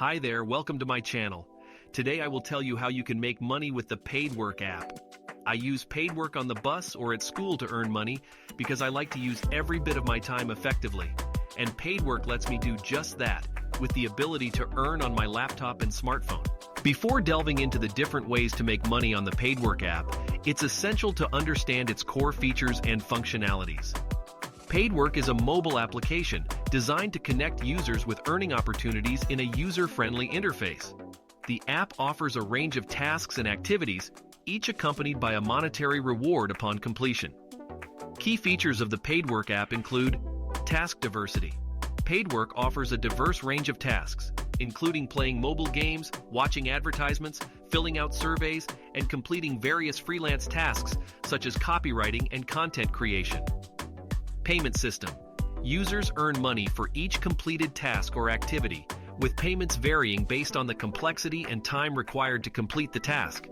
Hi there, welcome to my channel. Today I will tell you how you can make money with the PAIDWORK app. I use PAIDWORK on the bus or at school to earn money because I like to use every bit of my time effectively. And PAIDWORK lets me do just that, with the ability to earn on my laptop and smartphone. Before delving into the different ways to make money on the PAIDWORK app, it's essential to understand its core features and functionalities. PAIDWORK is a mobile application designed to connect users with earning opportunities in a user-friendly interface. The app offers a range of tasks and activities, each accompanied by a monetary reward upon completion. Key features of the PAIDWORK app include task diversity. PAIDWORK offers a diverse range of tasks, including playing mobile games, watching advertisements, filling out surveys, and completing various freelance tasks such as copywriting and content creation. Payment system. Users earn money for each completed task or activity, with payments varying based on the complexity and time required to complete the task.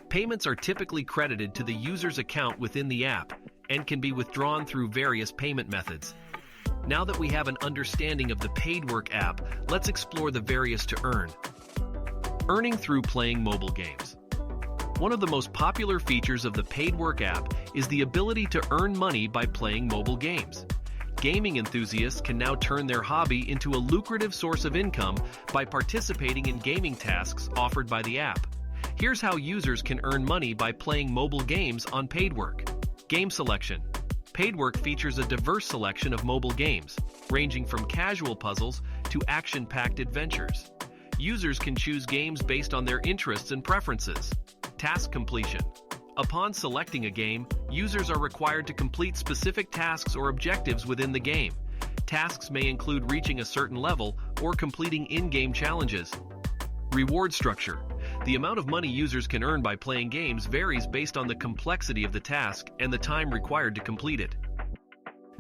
Payments are typically credited to the user's account within the app and can be withdrawn through various payment methods. Now that we have an understanding of the PAIDWORK app, let's explore the various to earn. Earning through playing mobile games. One of the most popular features of the PAIDWORK app is the ability to earn money by playing mobile games. Gaming enthusiasts can now turn their hobby into a lucrative source of income by participating in gaming tasks offered by the app. Here's how users can earn money by playing mobile games on PAIDWORK. Game selection. PAIDWORK features a diverse selection of mobile games, ranging from casual puzzles to action-packed adventures. Users can choose games based on their interests and preferences. Task completion. Upon selecting a game, users are required to complete specific tasks or objectives within the game. Tasks may include reaching a certain level or completing in-game challenges. Reward structure. The amount of money users can earn by playing games varies based on the complexity of the task and the time required to complete it.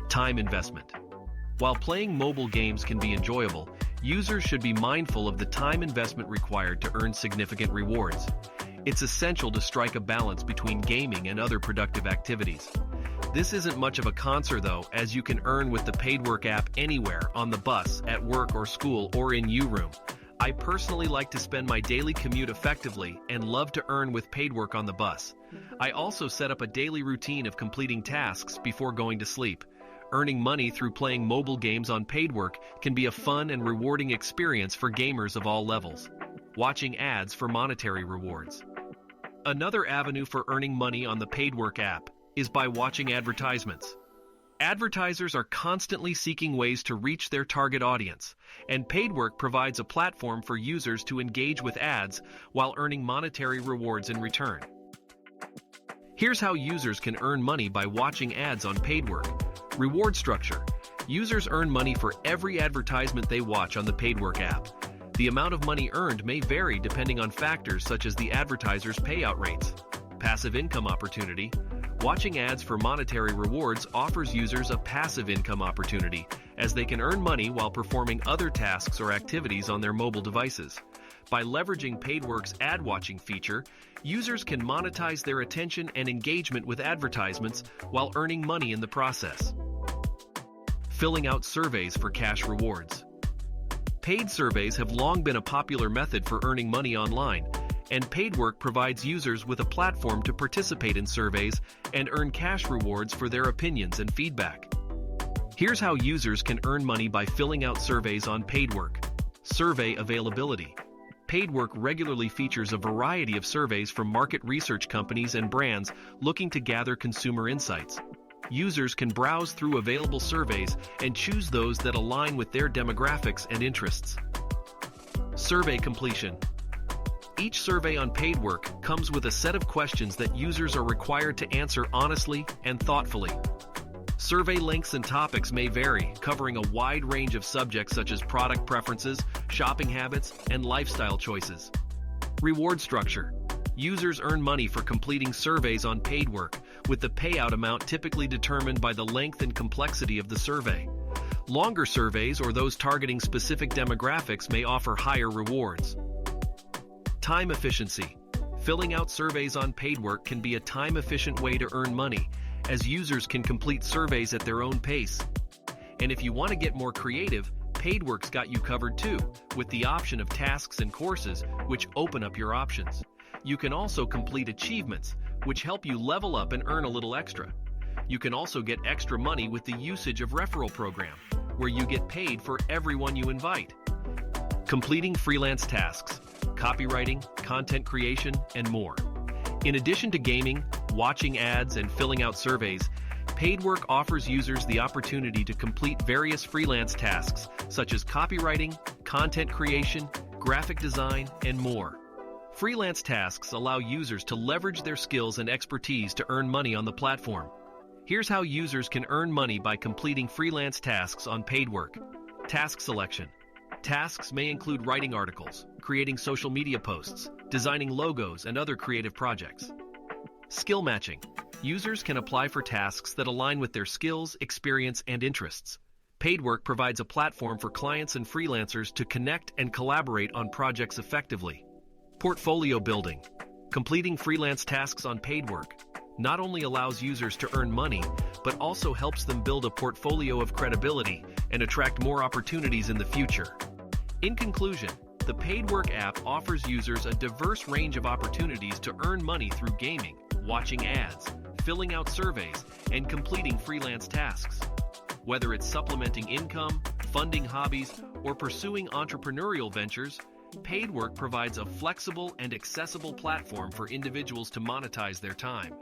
Time investment. While playing mobile games can be enjoyable, users should be mindful of the time investment required to earn significant rewards. It's essential to strike a balance between gaming and other productive activities. This isn't much of a concern though, as you can earn with the PAIDWORK app anywhere, on the bus, at work or school, or in U-Room. I personally like to spend my daily commute effectively and love to earn with PAIDWORK on the bus. I also set up a daily routine of completing tasks before going to sleep. Earning money through playing mobile games on PAIDWORK can be a fun and rewarding experience for gamers of all levels. Watching ads for monetary rewards. Another avenue for earning money on the PAIDWORK app is by watching advertisements. Advertisers are constantly seeking ways to reach their target audience, and PAIDWORK provides a platform for users to engage with ads while earning monetary rewards in return. Here's how users can earn money by watching ads on PAIDWORK. Reward structure. Users earn money for every advertisement they watch on the PAIDWORK app. The amount of money earned may vary depending on factors such as the advertiser's payout rates. Passive income opportunity. Watching ads for monetary rewards offers users a passive income opportunity, as they can earn money while performing other tasks or activities on their mobile devices. By leveraging PAIDWORK's ad watching feature, users can monetize their attention and engagement with advertisements while earning money in the process. Filling out surveys for cash rewards. Paid surveys have long been a popular method for earning money online, and PAIDWORK provides users with a platform to participate in surveys and earn cash rewards for their opinions and feedback. Here's how users can earn money by filling out surveys on PAIDWORK. Survey availability. PAIDWORK regularly features a variety of surveys from market research companies and brands looking to gather consumer insights. Users can browse through available surveys and choose those that align with their demographics and interests. Survey completion. Each survey on PAIDWORK comes with a set of questions that users are required to answer honestly and thoughtfully. Survey lengths and topics may vary, covering a wide range of subjects such as product preferences, shopping habits, and lifestyle choices. Reward structure. Users earn money for completing surveys on PAIDWORK, with the payout amount typically determined by the length and complexity of the survey. Longer surveys or those targeting specific demographics may offer higher rewards. Time efficiency. Filling out surveys on PAIDWORK can be a time-efficient way to earn money, as users can complete surveys at their own pace. And if you want to get more creative, PAIDWORK's got you covered too, with the option of tasks and courses, which open up your options. You can also complete achievements, which help you level up and earn a little extra. You can also get extra money with the usage of referral program, where you get paid for everyone you invite. Completing freelance tasks, copywriting, content creation, and more. In addition to gaming, watching ads, and filling out surveys, PAIDWORK offers users the opportunity to complete various freelance tasks, such as copywriting, content creation, graphic design, and more. Freelance tasks allow users to leverage their skills and expertise to earn money on the platform. Here's how users can earn money by completing freelance tasks on PAIDWORK. Task selection. Tasks may include writing articles, creating social media posts, designing logos, and other creative projects. Skill matching. Users can apply for tasks that align with their skills, experience, and interests. PAIDWORK provides a platform for clients and freelancers to connect and collaborate on projects effectively. Portfolio building. Completing freelance tasks on PAIDWORK not only allows users to earn money, but also helps them build a portfolio of credibility and attract more opportunities in the future. In conclusion, the PAIDWORK app offers users a diverse range of opportunities to earn money through gaming, watching ads, filling out surveys, and completing freelance tasks. Whether it's supplementing income, funding hobbies, or pursuing entrepreneurial ventures, PAIDWORK provides a flexible and accessible platform for individuals to monetize their time.